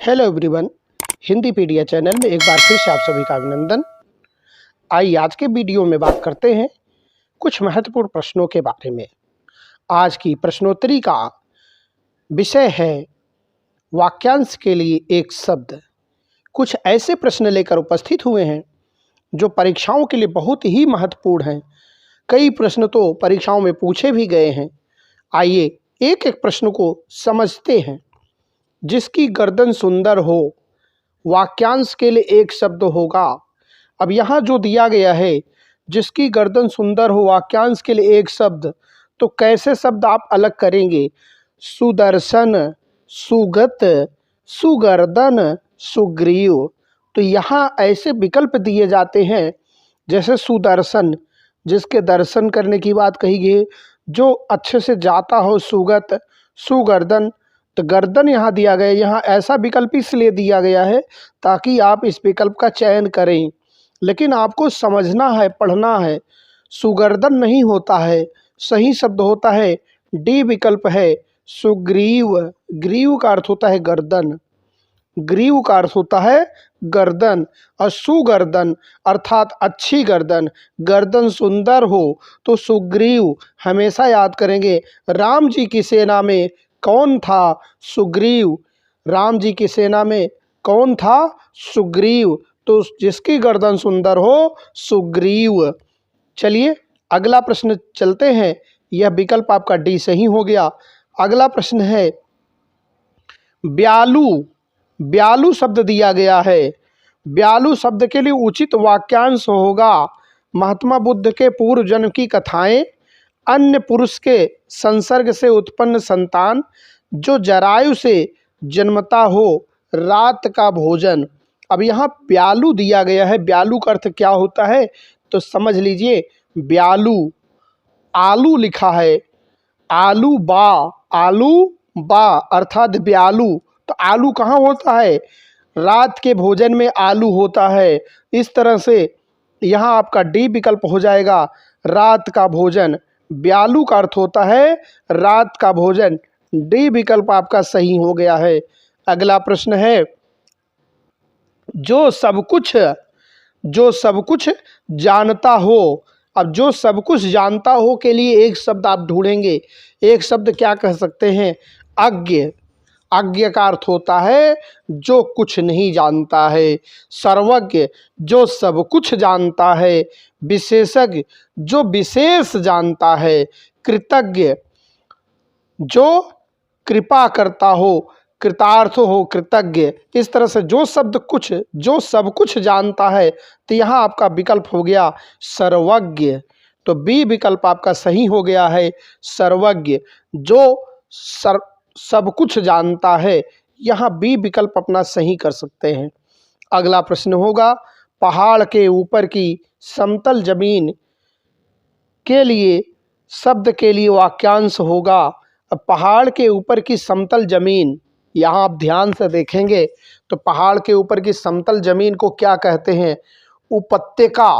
Hello everyone, Hindi पीडिया channel में एक बार फिर से आप सभी का अभिनंदन। आइए आज के वीडियो में बात करते हैं कुछ महत्वपूर्ण प्रश्नों के बारे में। आज की प्रश्नोत्तरी का विषय है वाक्यांश के लिए एक शब्द। कुछ ऐसे प्रश्न लेकर उपस्थित हुए हैं जो परीक्षाओं के लिए बहुत ही महत्वपूर्ण हैं। कई प्रश्न तो परीक्षाओं में पूछे भी गए हैं। आइए एक एक प्रश्न को समझते हैं। जिसकी गर्दन सुंदर हो, वाक्यांश के लिए एक शब्द होगा। अब यहाँ जो दिया गया है, जिसकी गर्दन सुंदर हो, वाक्यांश के लिए एक शब्द, तो कैसे शब्द आप अलग करेंगे? सुदर्शन, सुगत, सुगर्दन, सुग्रीव। तो यहाँ ऐसे विकल्प दिए जाते हैं जैसे सुदर्शन, जिसके दर्शन करने की बात कही गई, जो अच्छे से जाता हो। सुगत, सुगर्दन, तो गर्दन यहाँ दिया गया। यहाँ ऐसा विकल्प इसलिए दिया गया है ताकि आप इस विकल्प का चयन करें, लेकिन आपको समझना है, पढ़ना है। सुगर्दन नहीं होता है, सही शब्द होता है डी विकल्प है सुग्रीव। ग्रीव का अर्थ होता है गर्दन, ग्रीव का अर्थ होता है गर्दन। और सुगर्दन अर्थात अच्छी गर्दन, गर्दन सुंदर हो तो सुग्रीव। हमेशा याद करेंगे, राम जी की सेना में कौन था? सुग्रीव। राम जी की सेना में कौन था? सुग्रीव। तो जिसकी गर्दन सुंदर हो, सुग्रीव। चलिए अगला प्रश्न चलते हैं। यह विकल्प आपका डी सही हो गया। अगला प्रश्न है ब्यालू। ब्यालू शब्द दिया गया है। ब्यालू शब्द के लिए उचित वाक्यांश होगा महात्मा बुद्ध के पूर्व जन्म की कथाएं, अन्य पुरुष के संसर्ग से उत्पन्न संतान, जो जरायु से जन्मता हो, रात का भोजन। अब यहाँ ब्यालू दिया गया है। ब्यालू का अर्थ क्या होता है तो समझ लीजिए। ब्यालू, आलू लिखा है, आलू बा, आलू बा अर्थात ब्यालू। तो आलू कहाँ होता है? रात के भोजन में आलू होता है। इस तरह से यहाँ आपका डी विकल्प हो जाएगा, रात का भोजन। ब्यालू का अर्थ होता है रात का भोजन। डी विकल्प आपका सही हो गया है। अगला प्रश्न है जो सब कुछ जानता हो। अब जो सब कुछ जानता हो के लिए एक शब्द आप ढूंढेंगे। एक शब्द क्या कह सकते हैं? अज्ञ। अज्ञ का अर्थ होता है जो कुछ नहीं जानता है। सर्वज्ञ, जो सब कुछ जानता है। विशेषज्ञ, जो विशेष जानता है। कृतज्ञ, जो कृपा करता हो, कृतार्थ हो, कृतज्ञ। इस तरह से जो सब कुछ जानता है, तो यहाँ आपका विकल्प हो गया सर्वज्ञ। तो बी विकल्प आपका सही हो गया है, सर्वज्ञ। जो सब कुछ जानता है, यहाँ बी विकल्प अपना सही कर सकते हैं। अगला प्रश्न होगा पहाड़ के ऊपर की समतल जमीन के लिए शब्द के लिए वाक्यांश होगा। अब पहाड़ के ऊपर की समतल जमीन, यहाँ आप ध्यान से देखेंगे तो पहाड़ के ऊपर की समतल जमीन को क्या कहते हैं? उपत्यका।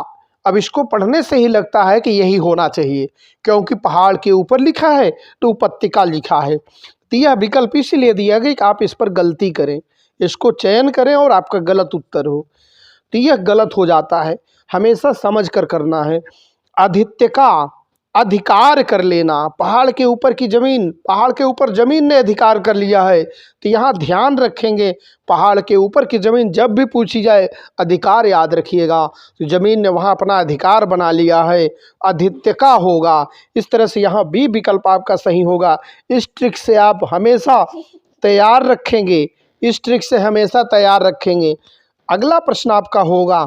अब इसको पढ़ने से ही लगता है कि यही होना चाहिए, क्योंकि पहाड़ के ऊपर लिखा है तो उपत्यका लिखा है। तो यह विकल्प इसलिए दिया गया कि आप इस पर गलती करें, इसको चयन करें और आपका गलत उत्तर हो। तो यह गलत हो जाता है, हमेशा समझ कर करना है। अधित्यका, अधिकार कर लेना। पहाड़ के ऊपर की जमीन, पहाड़ के ऊपर जमीन ने अधिकार कर लिया है। तो यहाँ ध्यान रखेंगे, पहाड़ के ऊपर की जमीन जब भी पूछी जाए, अधिकार याद रखिएगा। तो जमीन ने वहाँ अपना अधिकार बना लिया है, अधित्यका होगा। इस तरह से यहाँ बी विकल्प आपका सही होगा। इस ट्रिक से आप हमेशा तैयार रखेंगे, इस ट्रिक से हमेशा तैयार रखेंगे। अगला प्रश्न आपका होगा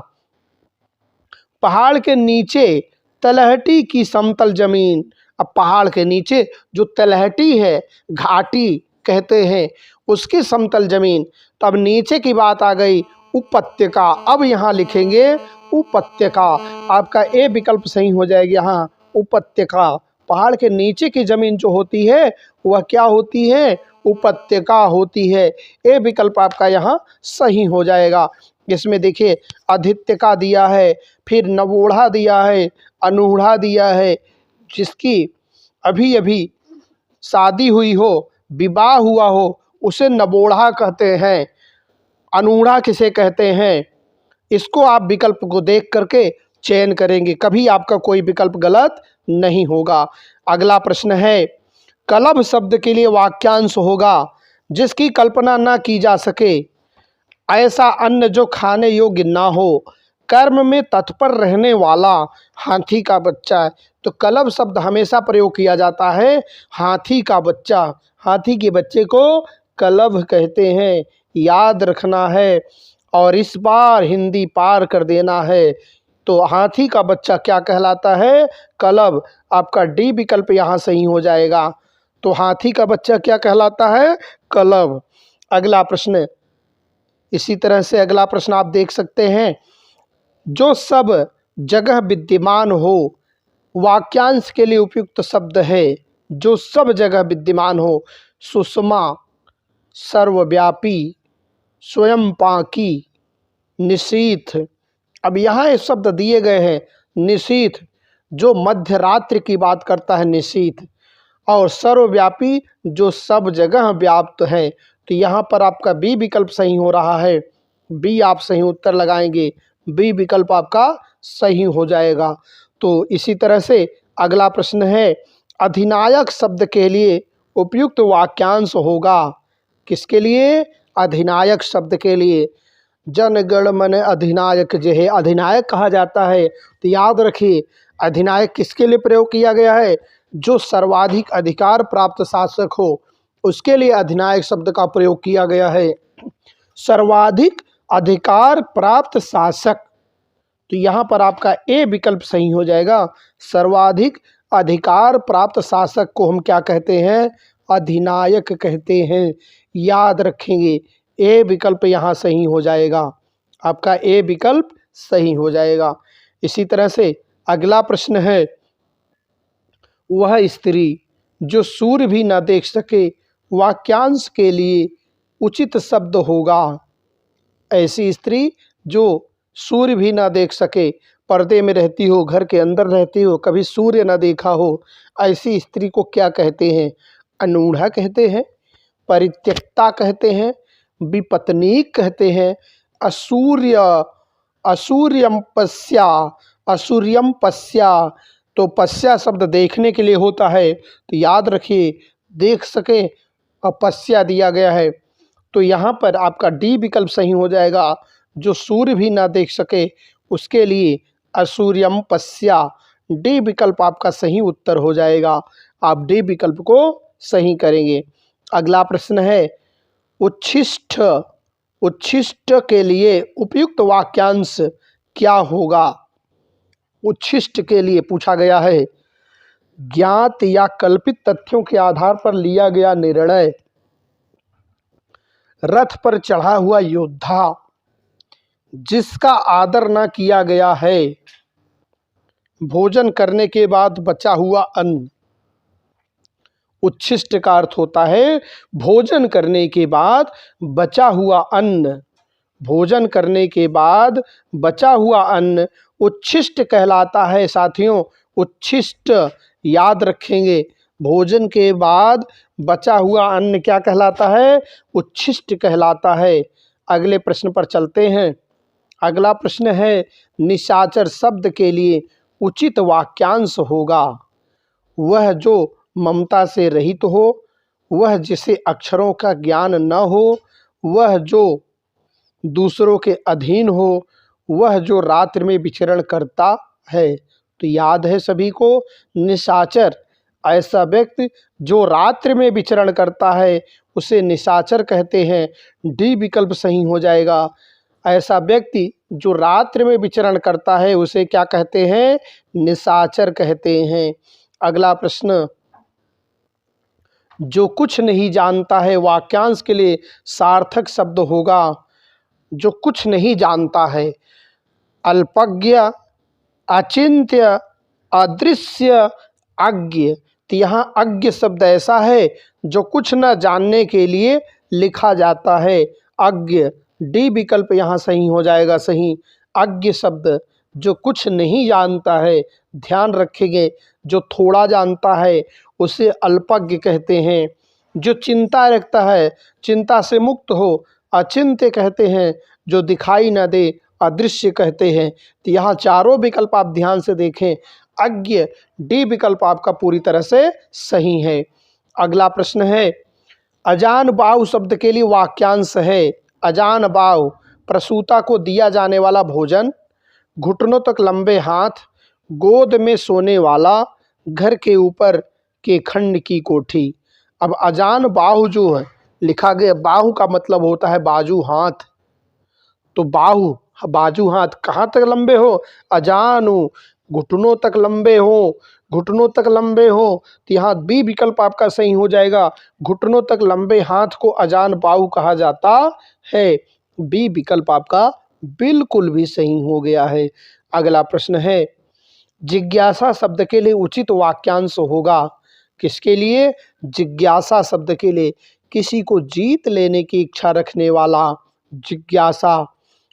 पहाड़ के नीचे तलहटी की समतल जमीन। अब पहाड़ के नीचे जो तलहटी है, घाटी कहते हैं, उसकी समतल जमीन। तो अब नीचे की बात आ गई, उपत्यका। अब यहाँ लिखेंगे उपत्यका। आपका ए विकल्प सही हो जाएगी। यहाँ उपत्यका, पहाड़ के नीचे की जमीन जो होती है वह क्या होती है? उपत्यका होती है। ए विकल्प आपका यहाँ सही हो जाएगा। इसमें देखिए अधित्यका दिया है, फिर नवोढ़ा दिया है, अनूढ़ा दिया है। जिसकी अभी अभी शादी हुई हो, विवाह हुआ हो, उसे नवोढ़ा कहते हैं। अनूढ़ा किसे कहते हैं, इसको आप विकल्प को देख करके चयन करेंगे, कभी आपका कोई विकल्प गलत नहीं होगा। अगला प्रश्न है, कलभ शब्द के लिए वाक्यांश होगा जिसकी कल्पना ना की जा सके, ऐसा अन्न जो खाने योग्य ना हो, कर्म में तत्पर रहने वाला हाथी का बच्चा। तो कलभ शब्द हमेशा प्रयोग किया जाता है हाथी का बच्चा, हाथी के बच्चे को कलभ कहते हैं, याद रखना है और इस बार हिंदी पार कर देना है। तो हाथी का बच्चा क्या कहलाता है, कलभ। आपका डी विकल्प यहाँ सही हो जाएगा। तो हाथी का बच्चा क्या कहलाता है, कलभ। अगला प्रश्न, इसी तरह से अगला प्रश्न आप देख सकते हैं, जो सब जगह विद्यमान हो, वाक्यांश के लिए उपयुक्त शब्द है, जो सब जगह विद्यमान हो। सुषमा, सर्वव्यापी, स्वयंपाकी, निशीथ। अब यहाँ ये शब्द दिए गए हैं, निशीथ जो मध्य रात्रि की बात करता है निशीथ, और सर्वव्यापी जो सब जगह व्याप्त है। तो यहाँ पर आपका बी विकल्प सही हो रहा है, बी आप सही उत्तर लगाएंगे, बी विकल्प आपका सही हो जाएगा। तो इसी तरह से अगला प्रश्न है, अधिनायक शब्द के लिए उपयुक्त वाक्यांश होगा, किसके लिए, अधिनायक शब्द के लिए। जन गण मन अधिनायक जय, अधिनायक कहा जाता है। तो याद रखिए अधिनायक किसके लिए प्रयोग किया गया है, जो सर्वाधिक अधिकार प्राप्त शासक हो, उसके लिए अधिनायक शब्द का प्रयोग किया गया है। सर्वाधिक अधिकार प्राप्त शासक, तो यहाँ पर आपका ए विकल्प सही हो जाएगा। सर्वाधिक अधिकार प्राप्त शासक को हम क्या कहते हैं, अधिनायक कहते हैं, याद रखेंगे। ए विकल्प यहाँ सही हो जाएगा, आपका ए विकल्प सही हो जाएगा। इसी तरह से अगला प्रश्न है, वह स्त्री जो सूर्य भी न देख सके, वाक्यांश के लिए उचित शब्द होगा। ऐसी स्त्री जो सूर्य भी ना देख सके, पर्दे में रहती हो, घर के अंदर रहती हो, कभी सूर्य ना देखा हो, ऐसी स्त्री को क्या कहते हैं, अनूढ़ा कहते हैं, परित्यक्ता कहते हैं, विपत्नीक कहते हैं, असूर्य, असूर्यम पश्या, असूर्यम पश्या। तो पश्या शब्द देखने के लिए होता है, तो याद रखिए देख सके अपस्या दिया गया है। तो यहाँ पर आपका डी विकल्प सही हो जाएगा, जो सूर्य भी ना देख सके उसके लिए असूर्यम पश्या, डी विकल्प आपका सही उत्तर हो जाएगा। आप डी विकल्प को सही करेंगे। अगला प्रश्न है, उच्छिष्ट, उच्छिष्ट के लिए उपयुक्त वाक्यांश क्या होगा। उच्छिष्ट के लिए पूछा गया है, ज्ञात या कल्पित तथ्यों के आधार पर लिया गया निर्णय, रथ पर चढ़ा हुआ योद्धा, जिसका आदर न किया गया है, भोजन करने के बाद बचा हुआ अन्न। उच्छिष्ट का अर्थ होता है भोजन करने के बाद बचा हुआ अन्न, भोजन करने के बाद बचा हुआ अन्न उच्छिष्ट कहलाता है साथियों। उच्छिष्ट याद रखेंगे, भोजन के बाद बचा हुआ अन्न क्या कहलाता है, उच्छिष्ट कहलाता है। अगले प्रश्न पर चलते हैं। अगला प्रश्न है, निशाचर शब्द के लिए उचित वाक्यांश होगा। वह जो ममता से रहित हो, वह जिसे अक्षरों का ज्ञान न हो, वह जो दूसरों के अधीन हो, वह जो रात्रि में विचरण करता है। तो याद है सभी को, निशाचर ऐसा व्यक्ति जो रात्रि में विचरण करता है उसे निशाचर कहते हैं, डी विकल्प सही हो जाएगा। ऐसा व्यक्ति जो रात्रि में विचरण करता है उसे क्या कहते हैं, निशाचर कहते हैं। अगला प्रश्न, जो कुछ नहीं जानता है, वाक्यांश के लिए सार्थक शब्द होगा। जो कुछ नहीं जानता है, अल्पज्ञ, अचिंत्य, अदृश्य, अज्ञ। तो यहाँ अज्ञ शब्द ऐसा है जो कुछ न जानने के लिए लिखा जाता है, अज्ञ, डी विकल्प यहाँ सही हो जाएगा, सही। अज्ञ शब्द जो कुछ नहीं जानता है, ध्यान रखेंगे, जो थोड़ा जानता है उसे अल्पज्ञ कहते हैं। जो चिंता रखता है, चिंता से मुक्त हो, अचिंत्य कहते हैं, जो दिखाई न दे अदृश्य कहते हैं। तो यहाँ चारों विकल्प आप ध्यान से देखें, अज्ञ डी विकल्प आपका पूरी तरह से सही है। अगला प्रश्न है, अजान बाहु शब्द के लिए वाक्यांश है। अजान बाहु, प्रसूता को दिया जाने वाला भोजन, घुटनों तक लंबे हाथ, गोद में सोने वाला, घर के ऊपर के खंड की कोठी। अब अजान बाहु जो है लिखा गया, बाहु का मतलब होता है बाजू हाथ, तो बाहु बाजू हाथ कहाँ तक लंबे हो, अजानु घुटनों तक लंबे हो, घुटनों तक लंबे हो। तो यहाँ बी विकल्प आपका सही हो जाएगा, घुटनों तक लंबे हाथ को अजान बाहु कहा जाता है। बी विकल्प आपका बिल्कुल भी सही हो गया है। अगला प्रश्न है, जिज्ञासा शब्द के लिए उचित वाक्यांश होगा। किसके लिए, जिज्ञासा शब्द के लिए, किसी को जीत लेने की इच्छा रखने वाला, जिज्ञासा,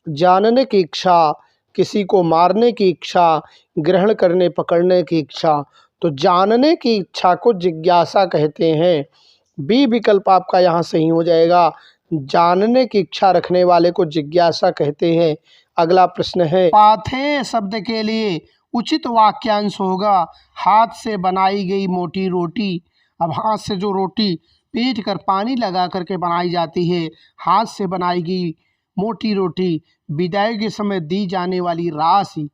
जानने की इच्छा, किसी को मारने की इच्छा, ग्रहण करने पकड़ने की इच्छा। तो जानने की इच्छा को जिज्ञासा कहते हैं। बी विकल्प आपका यहाँ सही हो जाएगा, जानने की इच्छा रखने वाले को जिज्ञासा कहते हैं। अगला प्रश्न है, पाथेय शब्द के लिए उचित वाक्यांश होगा। हाथ से बनाई गई मोटी रोटी। अब हाथ से जो रोटी पीट कर पानी लगा करके बनाई जाती है, हाथ से बनाई गई मोटी रोटी, विदाई के समय दी जाने वाली राशि,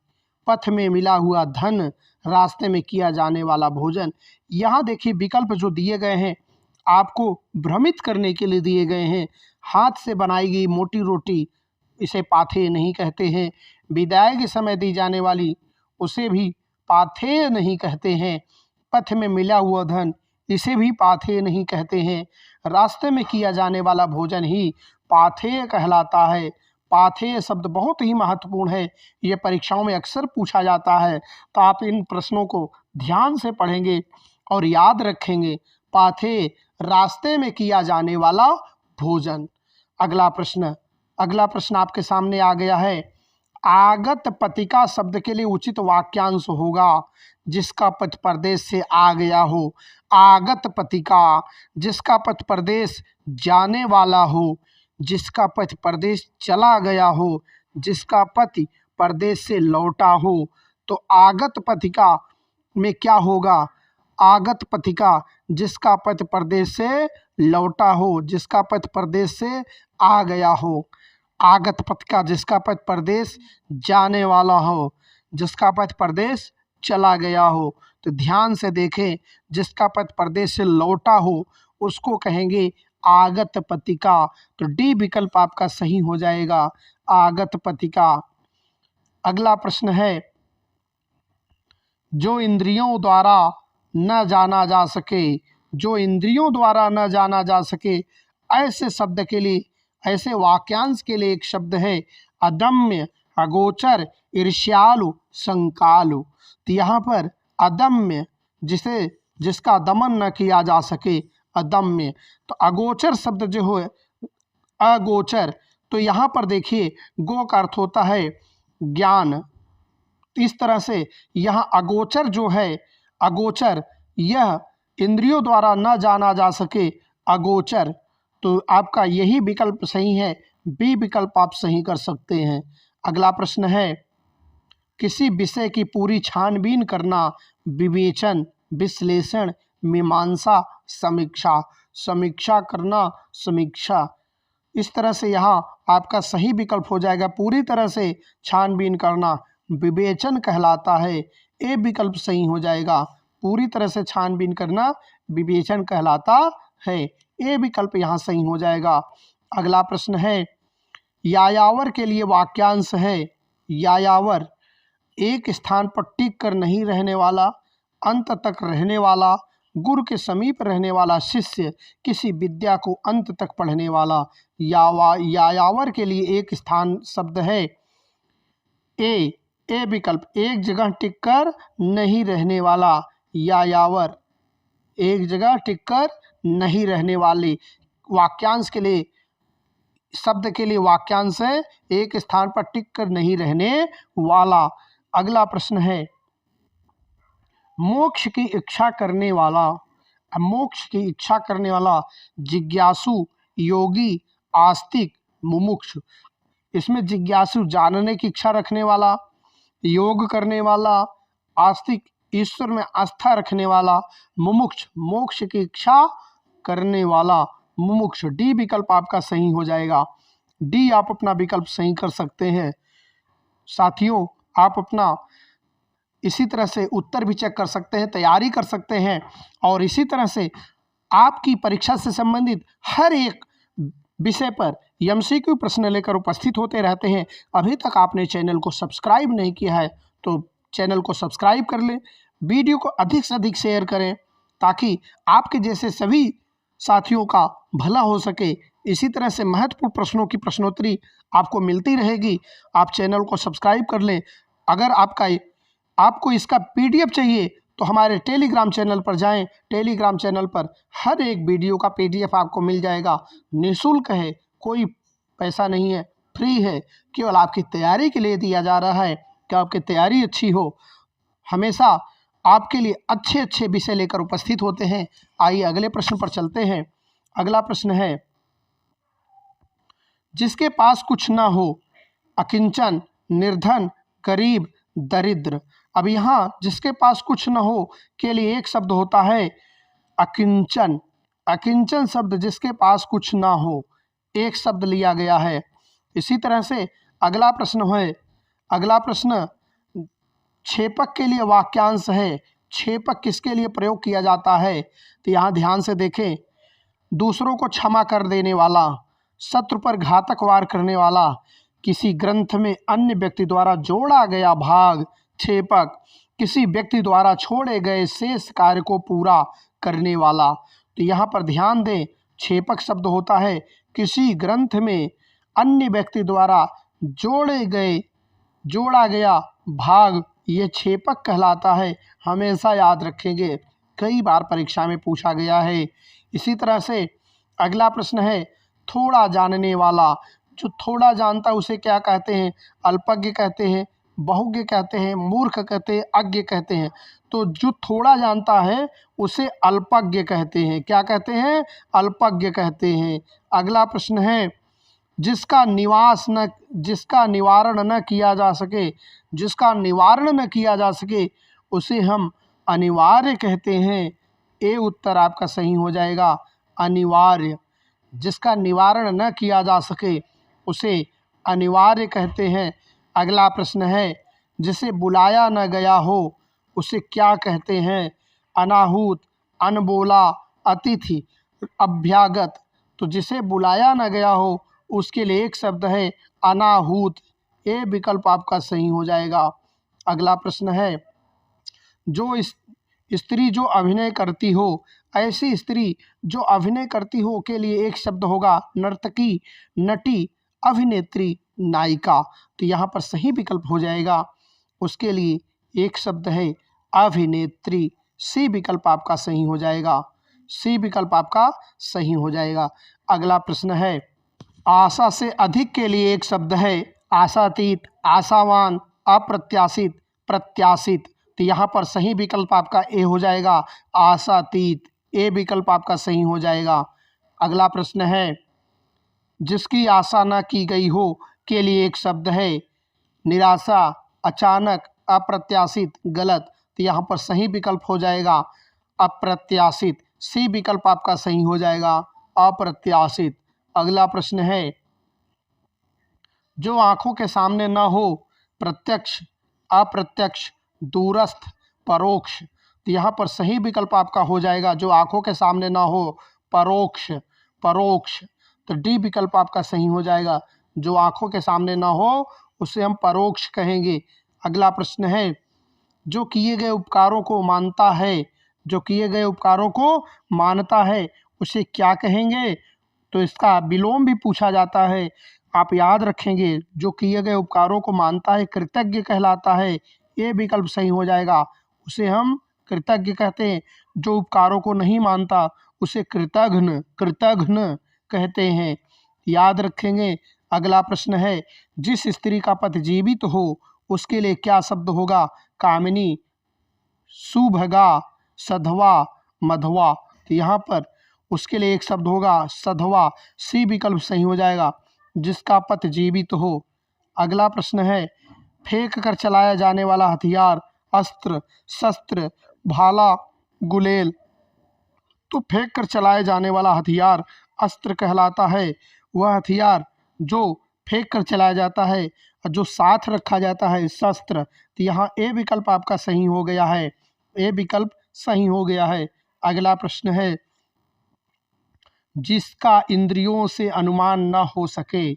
पथ में मिला हुआ धन, रास्ते में किया जाने वाला भोजन। यहाँ देखिए विकल्प जो दिए गए हैं आपको भ्रमित करने के लिए दिए गए हैं। हाथ से बनाई गई मोटी रोटी, इसे पाथेय नहीं कहते हैं। विदाई के समय दी जाने वाली, उसे भी पाथेय नहीं कहते हैं। पथ में मिला हुआ धन, इसे भी पाथेय नहीं कहते हैं। रास्ते में किया जाने वाला भोजन ही पाथेय कहलाता है। पाथेय शब्द बहुत ही महत्वपूर्ण है, ये परीक्षाओं में अक्सर पूछा जाता है। तो आप इन प्रश्नों को ध्यान से पढ़ेंगे और याद रखेंगे। पाथेय, रास्ते में किया जाने वाला भोजन। अगला प्रश्न आपके सामने आ गया है, आगत पथिका शब्द के लिए उचित वाक्यांश होगा। जिसका पथ परदेश से आ गया हो। आगत पथिका, जिसका पथ परदेश जाने वाला हो, जिसका पथ परदेश चला गया हो, जिसका पति परदेश से लौटा हो। तो आगत पथिका में क्या होगा, आगत पथिका, जिसका पथ परदेश से लौटा हो, जिसका पथ परदेश से आ गया हो। आगत पथिका, जिसका पथ परदेश जाने वाला हो, जिसका पथ परदेश चला गया हो। तो ध्यान से देखें, जिसका पथ परदेश से लौटा हो उसको कहेंगे आगत पथिका। तो डी विकल्प आपका सही हो जाएगा, आगत पथिका। अगला प्रश्न है, जो इंद्रियों द्वारा न जाना जा सके, जो इंद्रियों द्वारा न जाना जा सके, ऐसे शब्द के लिए, ऐसे वाक्यांश के लिए एक शब्द है अदम्य, अगोचर, ईर्ष्यालु, संकालु। तो यहाँ पर अदम्य, जिसका दमन न किया जा सके, अदम्य। तो अगोचर शब्द जो है अगोचर, तो यहाँ पर देखिए गो का अर्थ होता है ज्ञान। इस तरह से यहाँ अगोचर जो है, अगोचर, यह इंद्रियों द्वारा न जाना जा सके, अगोचर। तो आपका यही विकल्प सही है, बी विकल्प आप सही कर सकते हैं। अगला प्रश्न है, किसी विषय की पूरी छानबीन करना, विवेचन, विश्लेषण, मीमांसा, समीक्षा। समीक्षा करना, समीक्षा, इस तरह से यहाँ आपका सही विकल्प हो जाएगा। पूरी तरह से छानबीन करना विवेचन कहलाता है, ए विकल्प सही हो जाएगा। पूरी तरह से छानबीन करना विवेचन कहलाता है, ए विकल्प यहाँ सही हो जाएगा। अगला प्रश्न है, यायावर के लिए वाक्यांश है। यायावर, एक स्थान पर टिक कर नहीं रहने वाला, अंत तक रहने वाला, गुरु के समीप रहने वाला शिष्य, किसी विद्या को अंत तक पढ़ने वाला। यायावर के लिए एक स्थान शब्द है ए विकल्प, एक जगह टिक कर नहीं रहने वाला। यायावर, एक जगह टिक कर नहीं रहने वाले। वाक्यांश के लिए, शब्द के लिए वाक्यांश है एक स्थान पर टिक कर नहीं रहने वाला। अगला प्रश्न है, मोक्ष की इच्छा करने वाला। मोक्ष की इच्छा करने वाला जिज्ञासु, योगी, आस्तिक, मुमुक्षु। इसमें जिज्ञासु जानने की इच्छा रखने वाला, योग करने वाला, आस्तिक ईश्वर में आस्था रखने वाला, मुमुक्ष मोक्ष की इच्छा करने वाला मुमुक्ष। डी विकल्प आपका सही हो जाएगा। डी आप अपना विकल्प सही कर सकते हैं। साथियों, आप अपना इसी तरह से उत्तर भी चेक कर सकते हैं, तैयारी कर सकते हैं, और इसी तरह से आपकी परीक्षा से संबंधित हर एक विषय पर एमसीक्यू प्रश्न लेकर उपस्थित होते रहते हैं। अभी तक आपने चैनल को सब्सक्राइब नहीं किया है तो चैनल को सब्सक्राइब कर लें, वीडियो को अधिक से अधिक शेयर करें ताकि आपके जैसे सभी साथियों का भला हो सके। इसी तरह से महत्वपूर्ण प्रश्नों की प्रश्नोत्तरी आपको मिलती रहेगी। आप चैनल को सब्सक्राइब कर लें। अगर आपको इसका PDF चाहिए तो हमारे टेलीग्राम चैनल पर जाएं। टेलीग्राम चैनल पर हर एक वीडियो का PDF आपको मिल जाएगा। निःशुल्क है, कोई पैसा नहीं है, फ्री है, केवल आपकी तैयारी के लिए दिया जा रहा है कि आपकी तैयारी अच्छी हो। हमेशा आपके लिए अच्छे अच्छे विषय लेकर उपस्थित होते हैं। आइए अगले प्रश्न पर चलते हैं। अगला प्रश्न है, जिसके पास कुछ ना हो, अकिंचन, निर्धन, गरीब, दरिद्र। अब यहाँ जिसके पास कुछ न हो के लिए एक शब्द होता है अकिंचन। अकिंचन शब्द जिसके पास कुछ ना हो, एक शब्द लिया गया है। इसी तरह से अगला प्रश्न है, अगला प्रश्न छेपक के लिए वाक्यांश है। छेपक किसके लिए प्रयोग किया जाता है? तो यहाँ ध्यान से देखें। दूसरों को क्षमा कर देने वाला, शत्रु पर घातक वार करने वाला, किसी ग्रंथ में अन्य व्यक्ति द्वारा जोड़ा गया भाग। छेपक किसी व्यक्ति द्वारा छोड़े गए शेष कार्य को पूरा करने वाला। तो यहाँ पर ध्यान दें, छेपक शब्द होता है किसी ग्रंथ में अन्य व्यक्ति द्वारा जोड़ा गया भाग, ये छेपक कहलाता है। हमेशा याद रखेंगे, कई बार परीक्षा में पूछा गया है। इसी तरह से अगला प्रश्न है, थोड़ा जानने वाला। जो थोड़ा जानता है उसे क्या कहते हैं? अल्पज्ञ कहते हैं, बहुज्ञ कहते हैं, मूर्ख कहते हैं, अज्ञ कहते हैं। तो जो थोड़ा जानता है उसे अल्पज्ञ कहते हैं। क्या कहते हैं? अल्पज्ञ कहते हैं। अगला प्रश्न है, जिसका निवारण न किया जा सके, जिसका निवारण न किया जा सके उसे हम अनिवार्य कहते हैं। ए उत्तर आपका सही हो जाएगा, अनिवार्य। जिसका निवारण न किया जा सके उसे अनिवार्य कहते हैं। अगला प्रश्न है, जिसे बुलाया न गया हो उसे क्या कहते हैं? अनाहूत, अनबोला, अतिथि, अभ्यागत। तो जिसे बुलाया न गया हो उसके लिए एक शब्द है अनाहूत। ये विकल्प आपका सही हो जाएगा। अगला प्रश्न है, जो स्त्री जो अभिनय करती हो, ऐसी स्त्री जो अभिनय करती हो के लिए एक शब्द होगा नर्तकी, नटी, अभिनेत्री, नायिका। तो यहाँ पर सही विकल्प हो जाएगा, उसके लिए एक शब्द है अभिनेत्री। सी विकल्प आपका सही हो जाएगा। सी विकल्प आपका सही हो जाएगा। अगला प्रश्न है, आशा से अधिक के लिए एक शब्द है आशातीत, आशावान, अप्रत्याशित, प्रत्याशित। तो यहाँ पर सही विकल्प आपका ए हो जाएगा, आशातीत। ए विकल्प आपका सही हो जाएगा। अगला प्रश्न है, जिसकी आशा न की गई हो के लिए एक शब्द है निराशा, अचानक, अप्रत्याशित, गलत। तो यहाँ पर सही विकल्प हो जाएगा अप्रत्याशित। सी विकल्प आपका सही हो जाएगा, अप्रत्याशित। अगला प्रश्न है, जो आंखों के सामने न हो, प्रत्यक्ष, अप्रत्यक्ष, दूरस्थ, परोक्ष। तो यहाँ पर सही विकल्प आपका हो जाएगा, जो आंखों के सामने ना हो, परोक्ष, परोक्ष। तो डी विकल्प आपका सही हो जाएगा, जो आंखों के सामने ना हो उसे हम परोक्ष कहेंगे। अगला प्रश्न है, जो किए गए उपकारों को मानता है, जो किए गए उपकारों को मानता है उसे क्या कहेंगे? तो इसका विलोम भी पूछा जाता है, आप याद रखेंगे। जो किए गए उपकारों को मानता है कृतज्ञ कहलाता है। ये विकल्प सही हो जाएगा, उसे हम कृतज्ञ कहते हैं। जो उपकारों को नहीं मानता उसे कृतघ्न, कृतघ्न कहते हैं, याद रखेंगे। अगला प्रश्न है, जिस स्त्री का पति जीवित हो उसके लिए क्या शब्द होगा? कामिनी, सुभगा, सधवा, मधवा। तो यहाँ पर उसके लिए एक शब्द होगा सधवा। सी विकल्प सही हो जाएगा। जिसका पति जीवित हो। अगला प्रश्न है, फेंक कर चलाया जाने वाला हथियार, अस्त्र, शस्त्र, भाला, गुलेल। तो फेंक कर चलाए जाने वाला हथियार अस्त्र कहलाता है। वह हथियार जो फेंक कर चलाया जाता है और जो साथ रखा जाता है शस्त्र। तो यहाँ ए विकल्प आपका सही हो गया है, ए विकल्प सही हो गया है। अगला प्रश्न है, जिसका इंद्रियों से अनुमान न हो सके,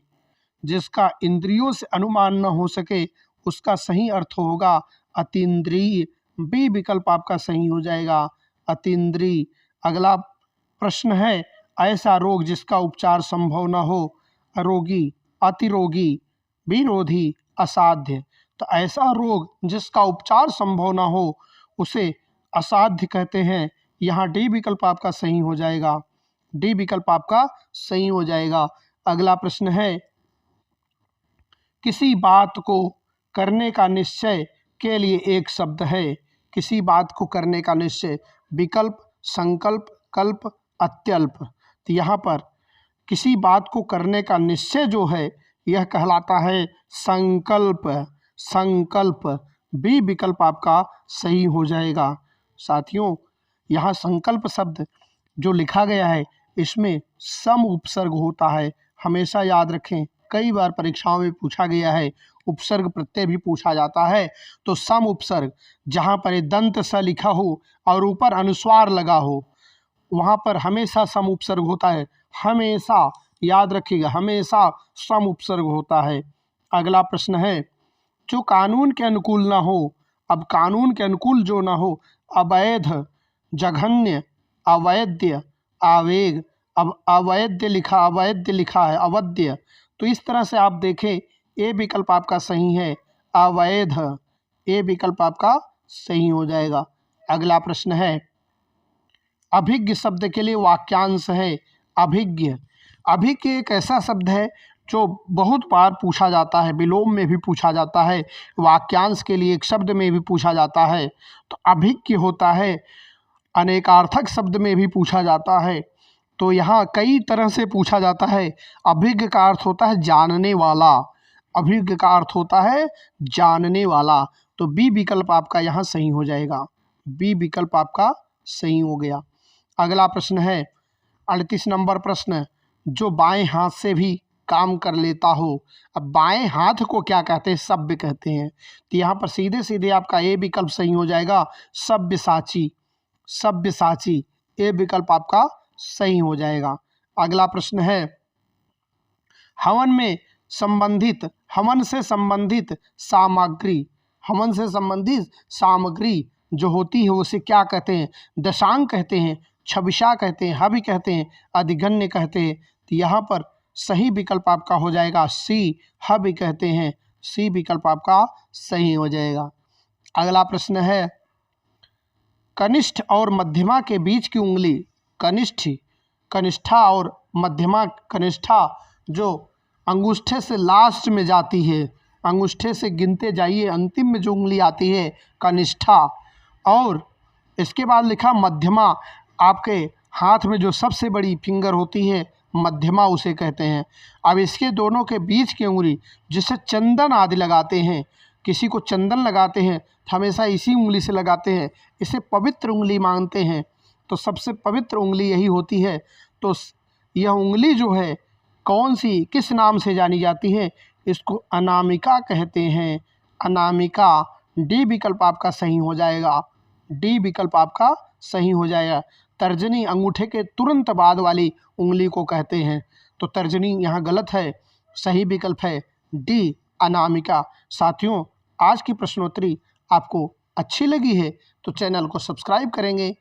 जिसका इंद्रियों से अनुमान न हो सके उसका सही अर्थ होगा अतीन्द्रिय। बी विकल्प आपका सही हो जाएगा, अतीन्द्रिय। अगला प्रश्न है, ऐसा रोग जिसका उपचार संभव न हो, अरोगी, अतिरोगी, विरोधी, असाध्य। तो ऐसा रोग जिसका उपचार संभव न हो उसे असाध्य कहते हैं। यहाँ डी विकल्प आपका सही हो जाएगा, डी विकल्प आपका सही हो जाएगा। अगला प्रश्न है, किसी बात को करने का निश्चय के लिए एक शब्द है। किसी बात को करने का निश्चय, विकल्प, संकल्प, कल्प, अत्यल्प। तो यहाँ पर किसी बात को करने का निश्चय जो है यह कहलाता है संकल्प, संकल्प। बी विकल्प आपका सही हो जाएगा। साथियों, यहाँ संकल्प शब्द जो लिखा गया है इसमें सम उपसर्ग होता है, हमेशा याद रखें। कई बार परीक्षाओं में पूछा गया है, उपसर्ग प्रत्यय भी पूछा जाता है। तो सम उपसर्ग जहाँ पर दंत स लिखा हो और ऊपर अनुस्वार लगा हो वहाँ पर हमेशा सम उपसर्ग होता है, हमेशा याद रखिएगा, हमेशा सम उपसर्ग होता है। अगला प्रश्न है, जो कानून के अनुकूल ना हो। अब कानून के अनुकूल जो ना हो, अवैध, जघन्य, अवैध, आवेग। अब अवैध लिखा है अवैध। तो इस तरह से आप देखें, ए विकल्प आपका सही है, अवैध। ए विकल्प आपका सही हो जाएगा। अगला प्रश्न है, अभिज्ञ शब्द के लिए वाक्यांश है। अभिज्ञ, अभिज्ञ एक ऐसा शब्द है जो बहुत बार पूछा जाता है, विलोम में भी पूछा जाता है, वाक्यांश के लिए एक शब्द में भी पूछा जाता है। तो अभिज्ञ होता है, अनेकार्थक शब्द में भी पूछा जाता है। तो यहाँ कई तरह से पूछा जाता है। अभिज्ञ का अर्थ होता है जानने वाला, अभिज्ञ का अर्थ होता है जानने वाला। तो बी विकल्प आपका यहाँ सही हो जाएगा, बी विकल्प आपका सही हो गया। अगला प्रश्न है 38 नंबर प्रश्न, जो बाएं हाथ से भी काम कर लेता हो। अब बाएं हाथ को क्या कहते हैं? सभ्य कहते हैं। तो यहाँ पर सीधे सीधे आपका ए विकल्प सही हो जाएगा, सभ्यसाची, सभ्यसाची। ए विकल्प आपका सही हो जाएगा। अगला प्रश्न है, हवन में संबंधित, हवन से संबंधित सामग्री, हवन से संबंधित सामग्री जो होती है उसे क्या कहते हैं? दशांग कहते हैं, छविषा कहते हैं, हवि कहते हैं, अधिगण्य कहते हैं। तो यहाँ पर सही विकल्प आपका हो जाएगा सी, हवि कहते हैं। सी विकल्प आपका सही हो जाएगा। अगला प्रश्न है, कनिष्ठ और मध्यमा के बीच की उंगली, कनिष्ठ, कनिष्ठा और मध्यमा, कनिष्ठा जो अंगूठे से लास्ट में जाती है, अंगूठे से गिनते जाइए, अंतिम में जो उंगली आती है कनिष्ठा, और इसके बाद लिखा मध्यमा, आपके हाथ में जो सबसे बड़ी फिंगर होती है मध्यमा उसे कहते हैं। अब इसके दोनों के बीच की उंगली जिसे चंदन आदि लगाते हैं, किसी को चंदन लगाते हैं तो हमेशा इसी उंगली से लगाते हैं, इसे पवित्र उंगली मानते हैं। तो सबसे पवित्र उंगली यही होती है। तो यह उंगली जो है कौन सी, किस नाम से जानी जाती है? इसको अनामिका कहते हैं, अनामिका। डी विकल्प आपका सही हो जाएगा, डी विकल्प आपका सही हो जाएगा। तर्जनी अंगूठे के तुरंत बाद वाली उंगली को कहते हैं। तो तर्जनी यहाँ गलत है, सही विकल्प है डी, अनामिका। साथियों, आज की प्रश्नोत्तरी आपको अच्छी लगी है तो चैनल को सब्सक्राइब करेंगे,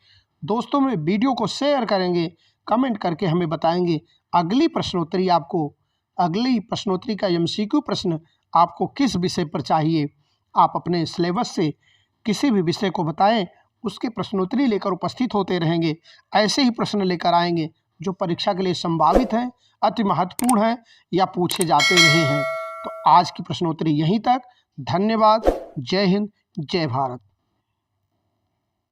दोस्तों में वीडियो को शेयर करेंगे, कमेंट करके हमें बताएंगे अगली प्रश्नोत्तरी आपको, अगली प्रश्नोत्तरी का एमसीक्यू प्रश्न आपको किस विषय पर चाहिए। आप अपने सिलेबस से किसी भी विषय को बताएं, उसके प्रश्नोत्तरी लेकर उपस्थित होते रहेंगे। ऐसे ही प्रश्न लेकर आएंगे जो परीक्षा के लिए संभावित हैं, अति महत्वपूर्ण हैं या पूछे जाते रहे हैं। तो आज की प्रश्नोत्तरी यहीं तक। धन्यवाद। जय हिंद, जय भारत।